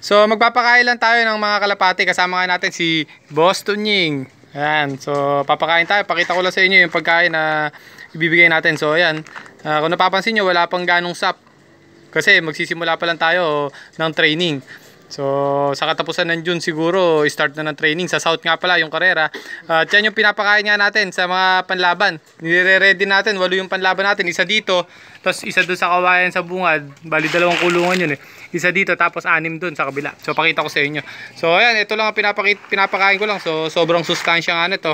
So magpapakain lang tayo ng mga kalapati. Kasama nga natin si Boss Tunying. Ayan. So papakain tayo. Pakita ko lang sa inyo yung pagkain na ibibigay natin. So ayan. Kung napapansin nyo, wala pang ganong sap. Kasi magsisimula pa lang tayo ng training. So sa katapusan ng June siguro start na ng training. Sa South nga pala yung karera. At yan yung pinapakain nga natin sa mga panlaban. Nire-ready natin, 8 yung panlaban natin. Isa dito, tapos isa doon sa kawayan sa bungad. Bali 2 kulungan yun eh. Isa dito tapos 6 doon sa kabila. So pakita ko sa inyo. So ayan, ito lang ang pinapakain ko lang. So sobrang sustansya nga nito.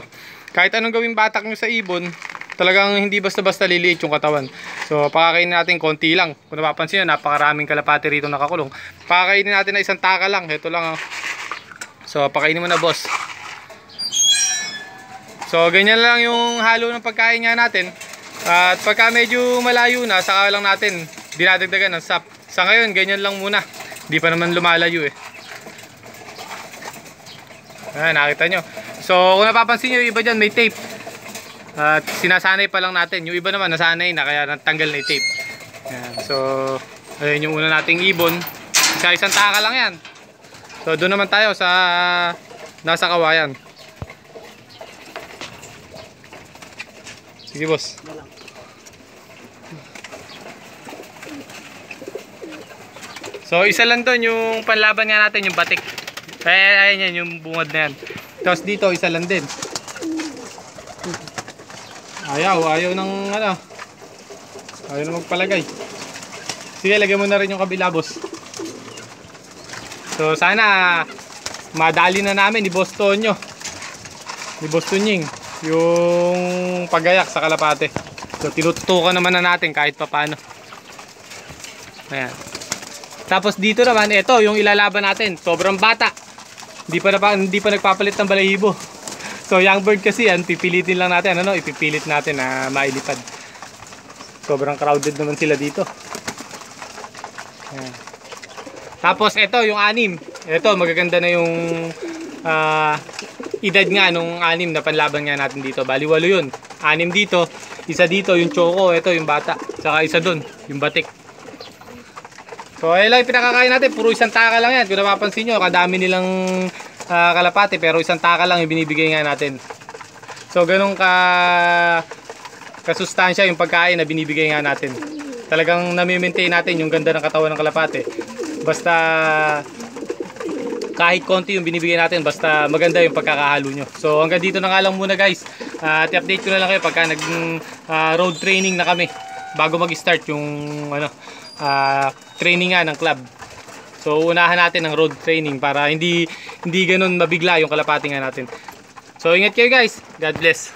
Kahit anong gawing batak nyo sa ibon, talagang hindi basta-basta liliit yung katawan. So pakakainin natin konti lang. Kung napapansin nyo, napakaraming kalapati rito nakakulong. Pakakainin natin na isang taka lang. Ito lang. So pakainin mo na, boss. So ganyan lang yung halo ng pagkain nga natin. At pagka medyo malayo na, saka lang natin dinadagdagan ng sap. Sa ngayon, ganyan lang muna. Hindi pa naman lumalayo eh. Ayan, nakita nyo. So kung napapansin nyo, yung iba dyan may tape. At sinasanay pa lang natin. Yung iba naman nasanay na, kaya natanggal na yung tape. Ayan. So ayun yung una nating ibon. Isang taka lang yan. So doon naman tayo sa nasa kawayan. Sige, boss. So isa lang doon yung panlaban nga natin, yung batik. Ayan yan, yung bungad na yan. Tapos dito isa lang din. Ayaw ng ano. Ayaw na magpalagay. Sige, lagyan mo na rin yung kabila, boss. So sana madali na namin ni Boss Tonyo, ni Boss Tunying, yung pagayak sa kalapate. So tinututukan naman na natin kahit paano. Ayan. Tapos dito naman, ito yung ilalaban natin. Sobrang bata. Hindi pa nagpapalit ng balahibo. So young bird kasi yan, pipilitin lang natin, ipipilit natin na mailipad. Sobrang crowded naman sila dito. Ayan. Tapos ito yung 6. Ito magaganda na yung edad nga nung 6 na panlaban nga natin dito. Bali 8 yun. 6 dito, isa dito yung choco, ito yung bata. Saka isa dun, yung batik. So ayun lang yung pinakakain natin. Puro isang taka lang yan. Kung napapansin nyo, kadami nilang kalapati, pero isang taka lang yung binibigay nga natin. So ganun kasustansya yung pagkain na binibigay nga natin. Talagang nami-maintain natin yung ganda ng katawan ng kalapati. Basta kahit konti yung binibigay natin, basta maganda yung pagkakahalo nyo. So hanggang dito na nga lang muna, guys. At i-update ko na lang kayo pagka road training na kami bago mag-start yung training nga ng club. So unahan natin ang road training para hindi ganun mabigla yung kalapati nga natin. So ingat kayo, guys. God bless.